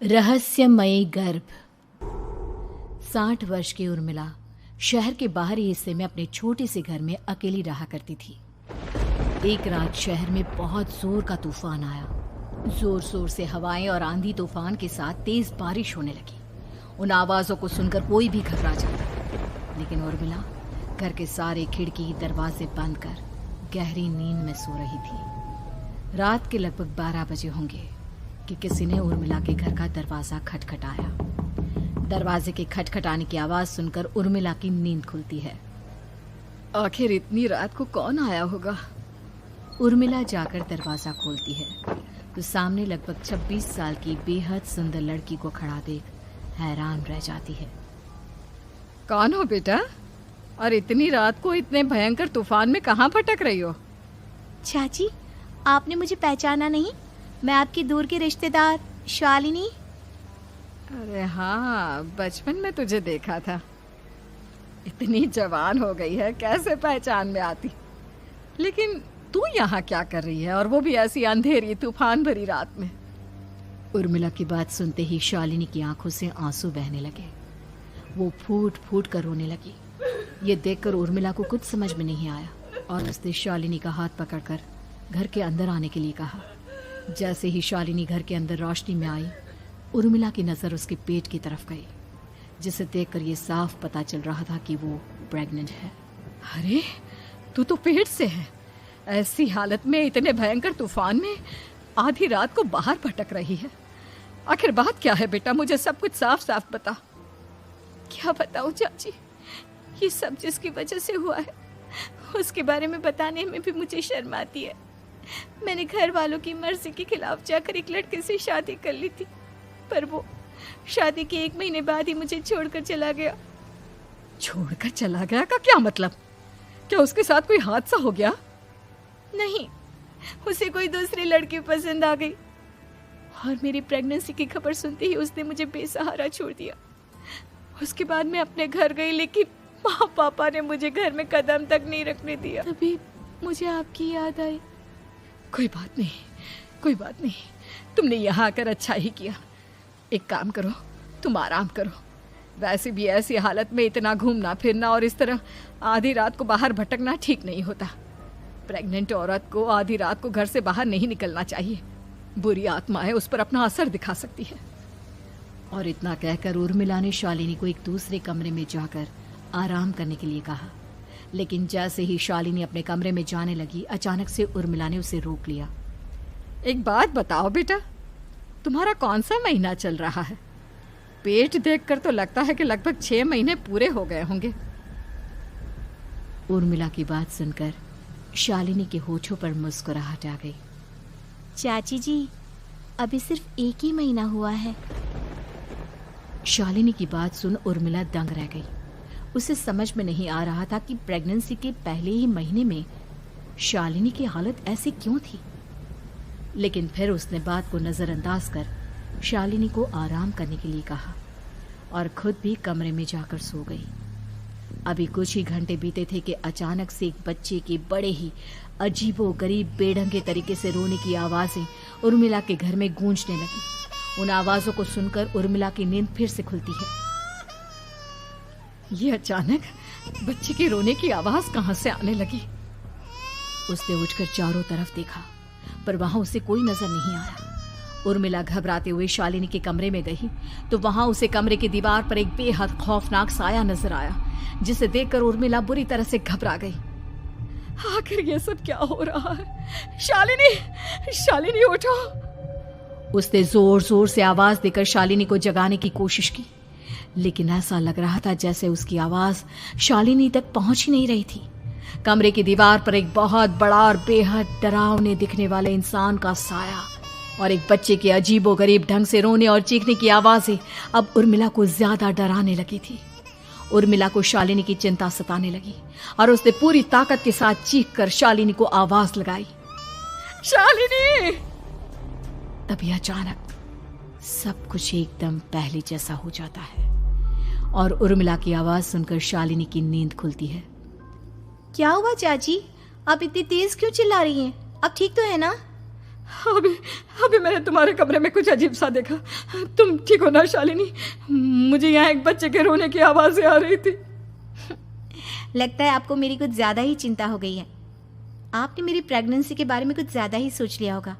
रहस्यमयी गर्भ। 60 वर्ष की उर्मिला शहर के बाहरी हिस्से में अपने छोटे से घर में अकेली रहा करती थी। एक रात शहर में बहुत जोर का तूफान आया। जोर जोर से हवाएं और आंधी तूफान के साथ तेज बारिश होने लगी। उन आवाजों को सुनकर कोई भी घबरा जाता, लेकिन उर्मिला घर के सारे खिड़की दरवाजे बंद कर गहरी नींद में सो रही थी। रात के लगभग 12 बजे होंगे कि किसी ने उर्मिला के घर का दरवाजा खटखटाया। दरवाजे के खटखटाने की आवाज सुनकर उर्मिला की नींद खुलती है। आखिर इतनी रात को कौन आया होगा? उर्मिला जाकर दरवाजा खोलती है तो सामने लगभग 26 साल की बेहद सुंदर लड़की को खड़ा देख हैरान रह जाती है। कौन हो बेटा, और इतनी रात को इतने भयंकर तूफान में कहाँ भटक रही हो? चाची, आपने मुझे पहचाना नहीं? मैं आपकी दूर की रिश्तेदार शालिनी। अरे हाँ, बचपन में तुझे देखा था। इतनी जवान हो गई है, कैसे पहचान में आती। लेकिन तू यहाँ क्या कर रही है, और वो भी ऐसी अंधेरी तूफान भरी रात में? उर्मिला की बात सुनते ही शालिनी की आंखों से आंसू बहने लगे। वो फूट फूट कर रोने लगी। ये देखकर उर्मिला को कुछ समझ में नहीं आया और उसने शालिनी का हाथ पकड़कर घर के अंदर आने के लिए कहा। जैसे ही शालिनी घर के अंदर रोशनी में आई, उर्मिला की नज़र उसके पेट की तरफ गई, जिसे देखकर ये साफ पता चल रहा था कि वो प्रेग्नेंट है। अरे, तू तो पेट से है। ऐसी हालत में इतने भयंकर तूफान में आधी रात को बाहर भटक रही है। आखिर बात क्या है बेटा, मुझे सब कुछ साफ साफ बता। क्या बताऊं चाची, ये सब जिसकी वजह से हुआ है उसके बारे में बताने में भी मुझे शर्म आती है। मैंने घर वालों की मर्जी के खिलाफ जाकर एक लड़के से शादी कर ली थी, पर वो शादी के 1 महीने बाद ही मुझे छोड़कर चला गया। छोड़कर चला गया का क्या मतलब? क्या उसके साथ कोई हादसा हो गया? नहीं, उसे कोई दूसरी लड़की पसंद आ गई और मेरी प्रेगनेंसी की खबर सुनते ही उसने मुझे बेसहारा छोड़ दिया। उसके बाद मैं अपने घर गई, लेकिन माँ पापा ने मुझे घर में कदम तक नहीं रखने दिया। तभी मुझे आपकी याद आई। कोई बात नहीं, कोई बात नहीं, तुमने यहाँ आकर अच्छा ही किया। एक काम करो, तुम आराम करो। वैसे भी ऐसी हालत में इतना घूमना फिरना और इस तरह आधी रात को बाहर भटकना ठीक नहीं होता। प्रेग्नेंट औरत को आधी रात को घर से बाहर नहीं निकलना चाहिए। बुरी आत्माएं उस पर अपना असर दिखा सकती है। और इतना कहकर उर्मिला ने शालिनी को एक दूसरे कमरे में जाकर आराम करने के लिए कहा। लेकिन जैसे ही शालिनी अपने कमरे में जाने लगी, अचानक से उर्मिला ने उसे रोक लिया। एक बात बताओ बेटा, तुम्हारा कौन सा महीना चल रहा है? पेट देखकर तो लगता है कि लगभग 6 महीने पूरे हो गए होंगे। उर्मिला की बात सुनकर शालिनी के होठों पर मुस्कुराहट आ गई। चाची जी, अभी सिर्फ 1 ही महीना हुआ है। शालिनी की बात सुन उर्मिला दंग रह गई। उसे समझ में नहीं आ रहा था कि प्रेगनेंसी के पहले ही महीने में शालिनी की हालत ऐसी क्यों थी। लेकिन फिर उसने बात को नजरअंदाज कर शालिनी को आराम करने के लिए कहा और खुद भी कमरे में जाकर सो गई। अभी कुछ ही घंटे बीते थे कि अचानक से एक बच्चे के बड़े ही अजीबोगरीब बेढंगे तरीके से रोने की आवाजें उर्मिला के घर में गूंजने लगी। उन आवाजों को सुनकर उर्मिला की नींद फिर से खुलती है। ये अचानक बच्चे के रोने की आवाज कहां से आने लगी? उसने उठकर चारों तरफ देखा, पर वहां उसे कोई नजर नहीं आया। उर्मिला घबराते हुए शालिनी के कमरे में गई तो वहां उसे कमरे की दीवार पर एक बेहद खौफनाक साया नजर आया, जिसे देखकर उर्मिला बुरी तरह से घबरा गई। आखिर ये सब क्या हो रहा है? शालिनी, शालिनी उठो! उसने जोर जोर से आवाज देकर शालिनी को जगाने की कोशिश की, लेकिन ऐसा लग रहा था जैसे उसकी आवाज शालिनी तक पहुंच ही नहीं रही थी। कमरे की दीवार पर एक बहुत बड़ा और बेहद डरावने दिखने वाले इंसान का साया और एक बच्चे के अजीबोगरीब ढंग से रोने और चीखने की आवाजें अब उर्मिला को ज्यादा डराने लगी थी। उर्मिला को शालिनी की चिंता सताने लगी और उसने पूरी ताकत के साथ चीख कर शालिनी को आवाज लगाई, शालिनी! तभी अचानक सब कुछ एकदम पहले जैसा हो जाता है और उर्मिला की आवाज सुनकर शालिनी की नींद खुलती है। क्या हुआ चाची, आप इतनी तेज क्यों चिल्ला रही हैं? अब ठीक तो है ना? अभी अभी मैंने तुम्हारे कमरे में कुछ अजीब सा देखा। तुम ठीक हो ना शालिनी? मुझे यहाँ एक बच्चे के रोने की आवाज़ें आ रही थी। लगता है आपको मेरी कुछ ज़्यादा ही चिंता हो गई है। आपने मेरी प्रेगनेंसी के बारे में कुछ ज़्यादा ही सोच लिया होगा।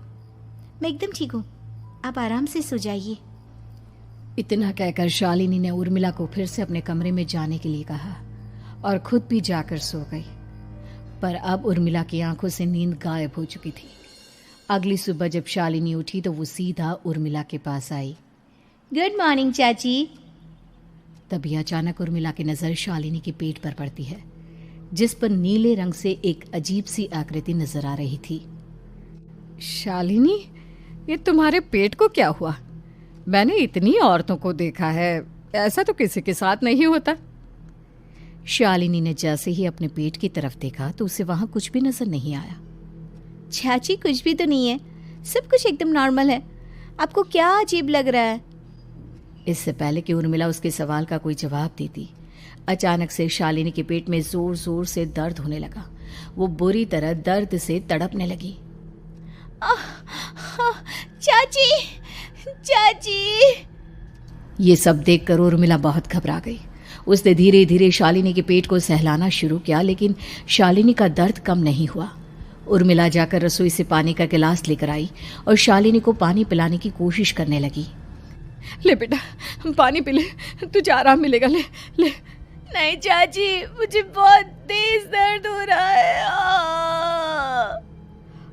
मैं एकदम ठीक हूँ, आप आराम से सो जाइए। इतना कहकर शालिनी ने उर्मिला को फिर से अपने कमरे में जाने के लिए कहा और खुद भी जाकर सो गई। पर अब उर्मिला की आंखों से नींद गायब हो चुकी थी। अगली सुबह जब शालिनी उठी तो वो सीधा उर्मिला के पास आई। गुड मॉर्निंग चाची। तभी अचानक उर्मिला की नज़र शालिनी के पेट पर पड़ती है, जिस पर नीले रंग से एक अजीब सी आकृति नजर आ रही थी। शालिनी, ये तुम्हारे पेट को क्या हुआ? मैंने इतनी औरतों को देखा है, ऐसा तो किसी के साथ नहीं होता। शालिनी ने जैसे ही अपने पेट की तरफ देखा तो उसे वहां कुछ भी नजर नहीं आया। चाची कुछ भी तो नहीं है, सब कुछ एकदम नॉर्मल है। आपको क्या अजीब लग रहा है? इससे पहले कि उर्मिला उसके सवाल का कोई जवाब देती, अचानक से शालिनी के पेट में जोर जोर से दर्द होने लगा। वो बुरी तरह दर्द से तड़पने लगी। चाची, चाची। ये सब देखकर उर्मिला बहुत घबरा गई। उसने धीरे धीरे शालिनी के पेट को सहलाना शुरू किया, लेकिन शालिनी का दर्द कम नहीं हुआ। उर्मिला जाकर रसोई से पानी का गिलास लेकर आई और शालिनी को पानी पिलाने की कोशिश करने लगी। ले बेटा, पानी पी ले, तुझे आराम मिलेगा। ले ले। नहीं चाची, मुझे बहुत तेज दर्द हो रहा है।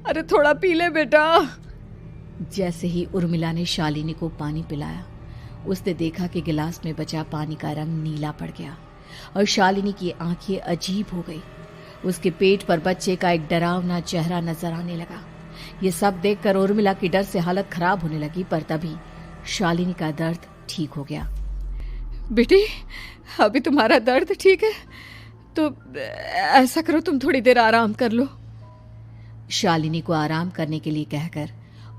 अरे थोड़ा पी ले बेटा। जैसे ही उर्मिला ने शालिनी को पानी पिलाया, उसने देखा कि गिलास में बचा पानी का रंग नीला पड़ गया और शालिनी की आंखें अजीब हो गई। उसके पेट पर बच्चे का एक डरावना चेहरा नजर आने लगा। ये सब देखकर उर्मिला की डर से हालत खराब होने लगी, पर तभी शालिनी का दर्द ठीक हो गया। बेटी, अभी तुम्हारा दर्द ठीक है तो ऐसा करो, तुम थोड़ी देर आराम कर लो। शालिनी को आराम करने के लिए कहकर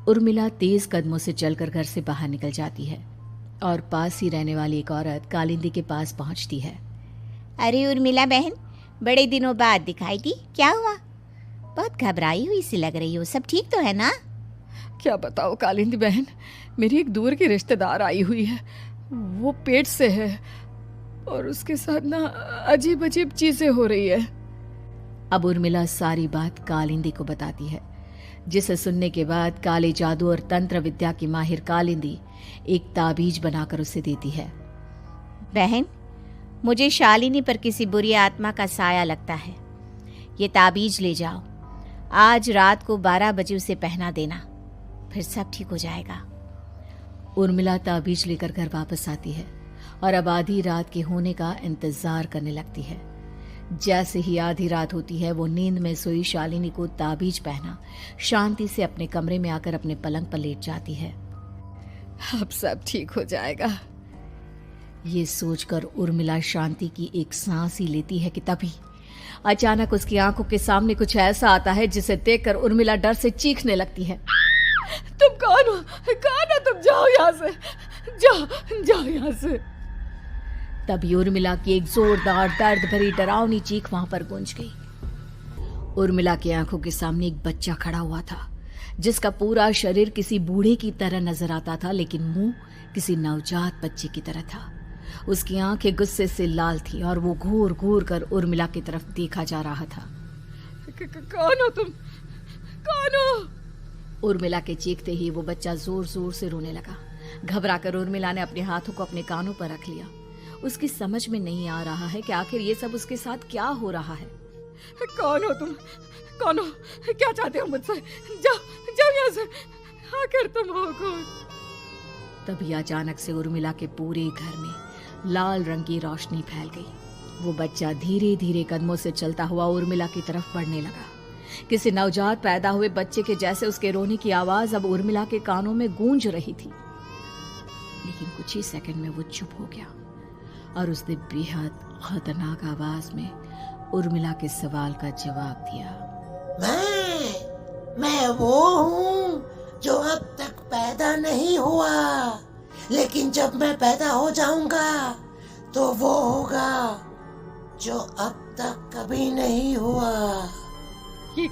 उर्मिला तेज कदमों से चलकर घर से बाहर निकल जाती है और पास ही रहने वाली एक औरत कालिंदी के पास पहुंचती है। अरे उर्मिला बहन, बड़े दिनों बाद दिखाई दी, क्या हुआ? बहुत घबराई हुई सी लग रही हो, सब ठीक तो है ना? क्या बताओ कालिंदी बहन, मेरी एक दूर की रिश्तेदार आई हुई है। वो पेट से है और उसके साथ ना अजीब अजीब चीजें हो रही है। अब उर्मिला सारी बात कालिंदी को बताती है, जिसे सुनने के बाद काले जादू और तंत्र विद्या की माहिर कालिंदी एक ताबीज बनाकर उसे देती है। बहन, मुझे शालिनी पर किसी बुरी आत्मा का साया लगता है। ये ताबीज ले जाओ, आज रात को 12 बजे उसे पहना देना, फिर सब ठीक हो जाएगा। उर्मिला ताबीज लेकर घर वापस आती है और अब आधी रात के होने का इंतजार करने लगती है। जैसे ही आधी रात होती है, वो नींद में सोई शालिनी को ताबीज पहना शांति से अपने कमरे में आकर अपने पलंग पर लेट जाती है। अब सब ठीक हो जाएगा, ये सोचकर उर्मिला शांति की एक सांस ही लेती है कि तभी अचानक उसकी आंखों के सामने कुछ ऐसा आता है जिसे देखकर उर्मिला डर से चीखने लगती है। तुम कौन हो? कौन हो तुम? जाओ यहाँ से, जाओ जाओ यहाँ से। तभी उर्मिला की एक जोरदार दर्द भरी डरावनी चीख वहां पर गूंज गई। उर्मिला की आंखों के सामने एक बच्चा खड़ा हुआ था, जिसका पूरा शरीर किसी बूढ़े की तरह नजर आता था, लेकिन मुंह किसी नवजात बच्चे की तरह था। उसकी आंखें गुस्से से लाल थी और वो घूर घूर कर उर्मिला की तरफ देखा जा रहा था। कौन हो तुम? कौन हो? उर्मिला के चीखते ही वो बच्चा जोर जोर से रोने लगा। घबराकर उर्मिला ने अपने हाथों को अपने कानों पर रख लिया। उसकी समझ में नहीं आ रहा है कि आखिर ये सब उसके साथ क्या हो रहा है। कौन हो तुम? कौन हो? क्या चाहते हो मुझसे? जाओ जाओ यहाँ से, आखिर तुम हो कौन? तभी अचानक से उर्मिला के पूरे घर में लाल रंग की रोशनी फैल गई। वो बच्चा धीरे धीरे कदमों से चलता हुआ उर्मिला की तरफ बढ़ने लगा। किसी नवजात पैदा हुए बच्चे के जैसे उसके रोने की आवाज अब उर्मिला के कानों में गूंज रही थी। लेकिन कुछ ही सेकंड में वो चुप हो गया और उसने बेहद खतरनाक आवाज में उर्मिला के सवाल का जवाब दिया। मैं वो हूँ जो अब तक पैदा नहीं हुआ, लेकिन जब मैं पैदा हो जाऊंगा तो वो होगा जो अब तक कभी नहीं हुआ। ये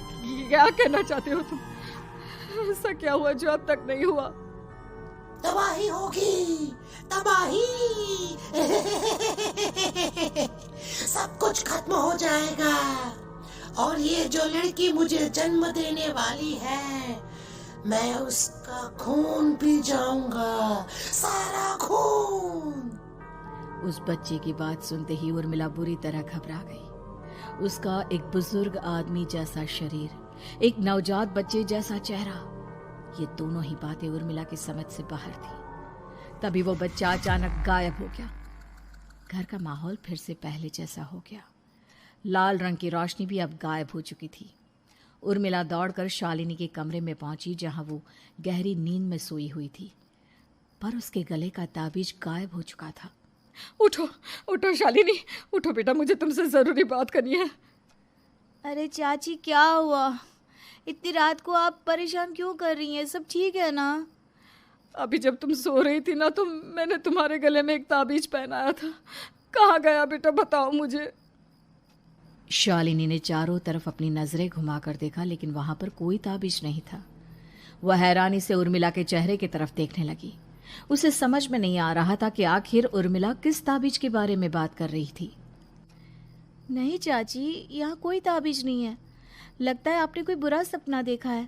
क्या कहना चाहते हो तुम? ऐसा क्या हुआ जो अब तक नहीं हुआ? तबाही होगी, तबाही। सब कुछ खत्म हो जाएगा और ये जो लड़की मुझे जन्म देने वाली है, मैं उसका खून पी जाऊंगा, सारा खून। उस बच्चे की बात सुनते ही उर्मिला बुरी तरह घबरा गई। उसका एक बुजुर्ग आदमी जैसा शरीर, एक नवजात बच्चे जैसा चेहरा, ये दोनों ही बातें उर्मिला की समझ से बाहर थी। तभी वो बच्चा अचानक गायब हो गया। घर का माहौल फिर से पहले जैसा हो गया। लाल रंग की रोशनी भी अब गायब हो चुकी थी। उर्मिला दौड़कर शालिनी के कमरे में पहुंची, जहां वो गहरी नींद में सोई हुई थी, पर उसके गले का ताबीज गायब हो चुका था। उठो उठो शालिनी, उठो बेटा, मुझे तुमसे जरूरी बात करनी है। अरे चाची क्या हुआ? इतनी रात को आप परेशान क्यों कर रही हैं? सब ठीक है ना? अभी जब तुम सो रही थी ना, तो मैंने तुम्हारे गले में एक ताबीज पहनाया था। कहाँ गया बेटा, बताओ मुझे। शालिनी ने चारों तरफ अपनी नजरें घुमाकर देखा, लेकिन वहां पर कोई ताबीज नहीं था। वह हैरानी से उर्मिला के चेहरे की तरफ देखने लगी। उसे समझ में नहीं आ रहा था कि आखिर उर्मिला किस ताबीज के बारे में बात कर रही थी। नहीं चाची, यहाँ कोई ताबीज नहीं है। लगता है आपने कोई बुरा सपना देखा है।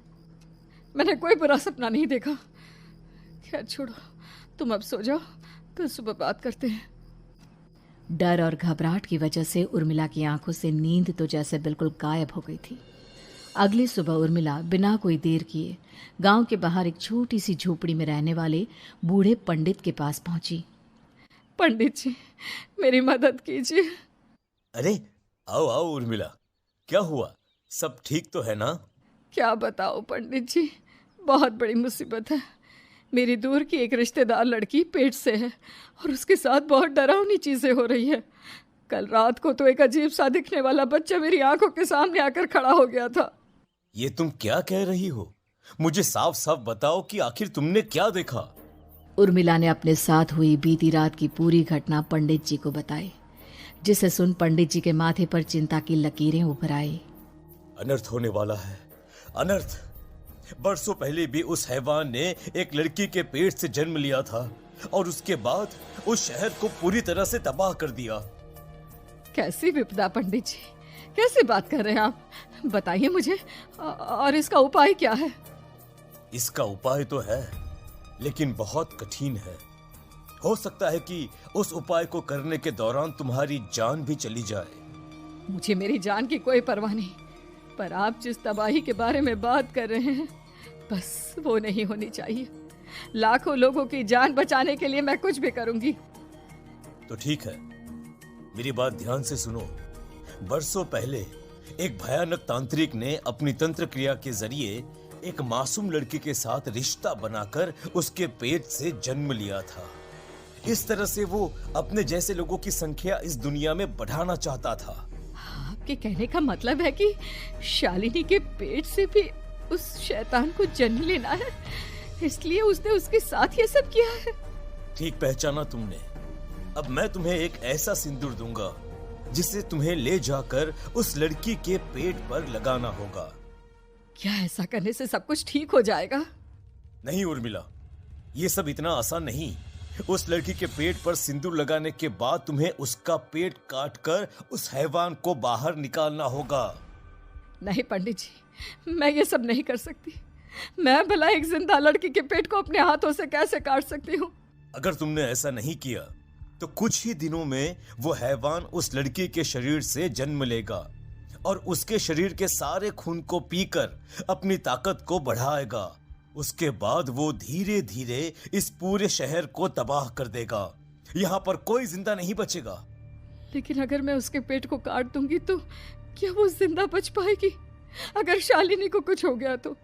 मैंने कोई बुरा सपना नहीं देखा। खैर छोड़ो, तुम अब सो जाओ, फिर सुबह बात करते हैं। डर और घबराहट की वजह से उर्मिला की आंखों से नींद तो जैसे बिल्कुल गायब हो गई थी। अगली सुबह उर्मिला बिना कोई देर किए गांव के बाहर एक छोटी सी झोपड़ी में रहने वाले बूढ़े पंडित के पास पहुंची। पंडित जी, मेरी मदद कीजिए। अरे आओ आओ उर्मिला, क्या हुआ? सब ठीक तो है ना? क्या बताओ पंडित जी, बहुत बड़ी मुसीबत है। मेरी दूर की एक रिश्तेदार लड़की पेट से है और उसके साथ बहुत डरावनी चीजें हो रही है। कल रात को तो एक अजीब सा दिखने वाला बच्चा मेरी आंखों के सामने आकर खड़ा हो गया था। ये तुम क्या कह रही हो? मुझे साफ साफ बताओ कि आखिर तुमने क्या देखा? उर्मिला ने अपने साथ हुई बीती रात की पूरी घटना पंडित जी को बताई, जिसे सुन पंडित जी के माथे पर चिंता की लकीरें उभर आई। अनर्थ होने वाला है, अनर्थ। बरसों पहले भी उस हैवान ने एक लड़की के पेट से जन्म लिया था और उसके बाद उस शहर को पूरी तरह से तबाह कर दिया। कैसी विपदा पंडित जी, कैसे बात कर रहे हैं आप? बताइए मुझे, और इसका उपाय क्या है? इसका उपाय तो है, लेकिन बहुत कठिन है। हो सकता है कि उस उपाय को करने के दौरान तुम्हारी जान भी चली जाए। मुझे मेरी जान की कोई परवाह नहीं, पर आप जिस तबाही के बारे में बात कर रहे हैं, बस वो नहीं होनी चाहिए। लाखों लोगों की जान बचाने के लिए मैं कुछ भी करूंगी। तो ठीक है, मेरी बात ध्यान से सुनो। बरसों पहले एक भयानक तांत्रिक ने अपनी तंत्र क्रिया के जरिए एक मासूम लड़की के साथ रिश्ता बनाकर उसके पेट से जन्म लिया था। इस तरह से वो अपने जैसे लोगों की संख्या इस दुनिया में बढ़ाना चाहता था। आपके कहने का मतलब है कि शालिनी के पेट से भी उस शैतान को जन्म लेना है, इसलिए उसने उसके साथ ये सब किया है। ठीक पहचाना तुमने। अब मैं तुम्हें एक ऐसा सिंदूर दूंगा जिसे तुम्हें ले जाकर उस लड़की के पेट पर लगाना होगा। क्या ऐसा करने से सब कुछ ठीक हो जाएगा? नहीं उर्मिला, ये सब इतना आसान नहीं। उस लड़की के पेट पर सिंदूर लगाने के बाद तुम्हें उसका पेट काटकर उस हैवान को बाहर निकालना होगा। नहीं पंडित जी, मैं ये सब नहीं कर सकती। मैं भला एक जिंदा लड़की के पेट को अपने हाथों से कैसे काट सकती हूँ? अगर तुमने ऐसा नहीं किया तो कुछ ही दिनों में वो हैवान उस लड़की के शरीर से जन्म लेगा और उसके शरीर के सारे खून को पीकर अपनी ताकत को बढ़ाएगा। उसके बाद वो धीरे धीरे इस पूरे शहर को तबाह कर देगा। यहाँ पर कोई जिंदा नहीं बचेगा। लेकिन अगर मैं उसके पेट को काट दूंगी तो क्या वो जिंदा बच पाएगी? अगर शालिनी को कुछ हो गया तो,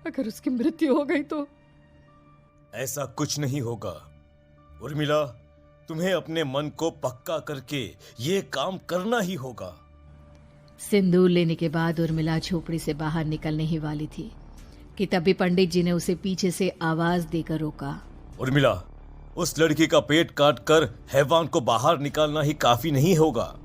अगर उसकी मृत्यु हो गई तो? ऐसा कुछ नहीं होगा उर्मिला, तुम्हें अपने मन को पक्का करके ये काम करना ही होगा। सिंदूर लेने के बाद उर्मिला झोपड़ी से बाहर निकलने ही वाली थी कि तभी पंडित जी ने उसे पीछे से आवाज देकर रोका। उर्मिला, उस लड़की का पेट काटकर हैवान को बाहर निकालना ही काफी नहीं होगा।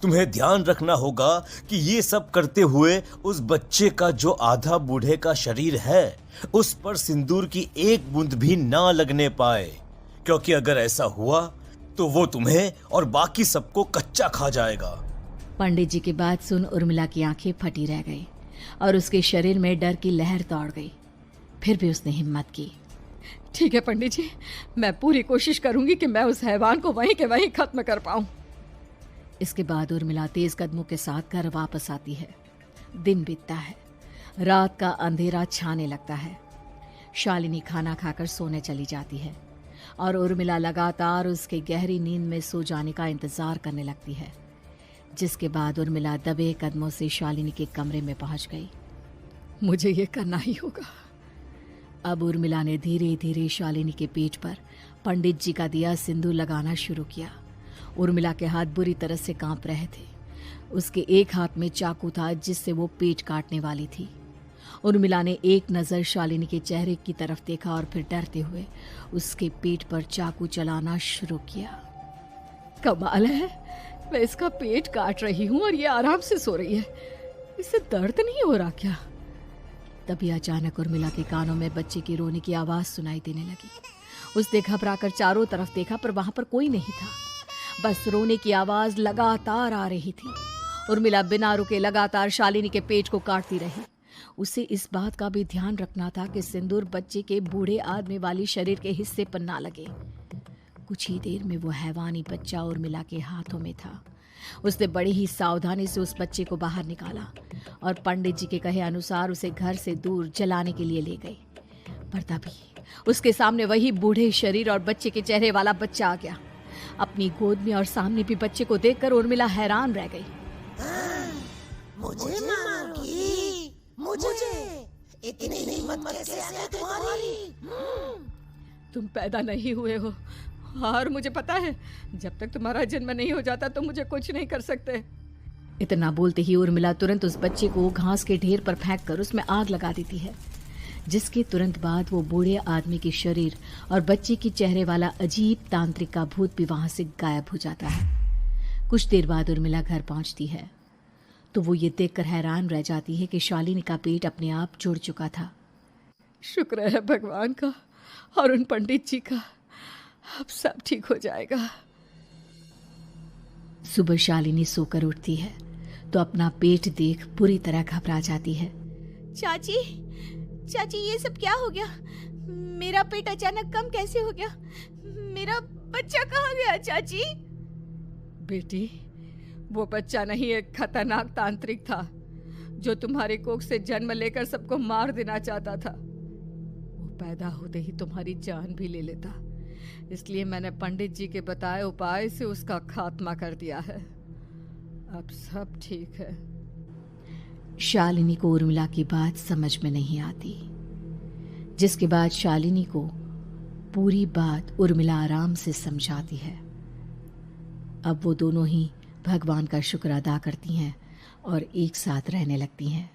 तुम्हें ध्यान रखना होगा कि ये सब करते हुए उस बच्चे का जो आधा बूढ़े का शरीर है उस पर सिंदूर की एक बूंद भी ना लगने पाए, क्योंकि अगर ऐसा हुआ तो वो तुम्हें और बाकी सबको कच्चा खा जाएगा। पंडित जी की बात सुन उर्मिला की आंखें फटी रह गई और उसके शरीर में डर की लहर दौड़ गई। फिर भी उसने हिम्मत की। ठीक है पंडित जी, मैं पूरी कोशिश करूंगी कि मैं उस हैवान को वहीं के वहीं खत्म कर पाऊं। इसके बाद उर्मिला तेज कदमों के साथ घर वापस आती है। दिन बीतता है, रात का अंधेरा छाने लगता है। शालिनी खाना खाकर सोने चली जाती है और उर्मिला लगातार उसके गहरी नींद में सो जाने का इंतजार करने लगती है, जिसके बाद उर्मिला दबे कदमों से शालिनी के कमरे में पहुंच गई। मुझे ये करना ही होगा। अब उर्मिला ने धीरे धीरे शालिनी के पेट पर पंडित जी का दिया सिंदूर लगाना शुरू किया। उर्मिला के हाथ बुरी तरह से कांप रहे थे। उसके एक हाथ में चाकू था जिससे वो पेट काटने वाली थी। उर्मिला ने एक नज़र शालिनी के चेहरे की तरफ देखा और फिर डरते हुए उसके पेट पर चाकू चलाना शुरू किया। कमाल है, मैं इसका पेट काट रही हूँ और ये आराम से सो रही है। इसे दर्द नहीं हो रहा क्या? तभी अचानक उर्मिला के कानों में बच्चे की रोने की आवाज सुनाई देने लगी। उसने घबराकर चारों तरफ देखा पर वहां पर कोई नहीं था, बस रोने की आवाज लगातार आ रही थी। उर्मिला बिना रुके लगातार शालिनी के पेट को काटती रही। उसे इस बात का भी ध्यान रखना था कि सिंदूर बच्चे के बूढ़े आदमी वाली शरीर के हिस्से पर ना लगे। कुछ ही देर में वो हैवानी बच्चा उर्मिला के हाथों में था। उसने बड़ी ही सावधानी से उस बच्चे को बाहर निकाला और पंडित जी के कहे अनुसार उसे घर से दूर जलाने के लिए ले गई। पर तभी उसके सामने वही बूढ़े शरीर और बच्चे के चेहरे वाला बच्चा आ गया। अपनी गोद में और सामने भी बच्चे को देखकर उर्मिला हैरान रह गई। मुझे मारोगी? मुझे इतनी हिम्मत कैसे आ गई तुम्हारी? तुम पैदा नहीं हुए हो और मुझे पता है जब तक तुम्हारा जन्म नहीं हो जाता तो मुझे कुछ नहीं कर सकते। इतना बोलते ही उर्मिला तुरंत उस बच्चे को घास के ढेर पर फेंक कर उसमें आग लगा देती है, जिसके तुरंत बाद वो बूढ़े आदमी के शरीर और बच्चे के चेहरे वाला अजीब तांत्रिक का भूत भी वहां से गायब हो जाता है। कुछ देर बाद उर्मिला घर पहुंचती है तो वो ये देखकर हैरान रह जाती है कि शालिनी का पेट अपने आप जुड़ चुका था। शुक्र है भगवान का और उन पंडित जी का, अब सब ठीक हो जाएगा। सुबह शालिनी सोकर उठती है तो अपना पेट देख पूरी तरह घबरा जाती है। चाची, चाची ये सब क्या हो गया? मेरा पेट अचानक कम कैसे हो गया? मेरा बच्चा कहाँ गया चाची? बेटी, वो बच्चा नहीं, एक खतरनाक तांत्रिक था जो तुम्हारे कोख से जन्म लेकर सबको मार देना चाहता था। वो पैदा होते ही तुम्हारी जान भी ले लेता, इसलिए मैंने पंडित जी के बताए उपाय से उसका खात्मा कर दिया है। अब सब ठीक है। शालिनी को उर्मिला की बात समझ में नहीं आती, जिसके बाद शालिनी को पूरी बात उर्मिला आराम से समझाती है। अब वो दोनों ही भगवान का शुक्र अदा करती हैं और एक साथ रहने लगती हैं।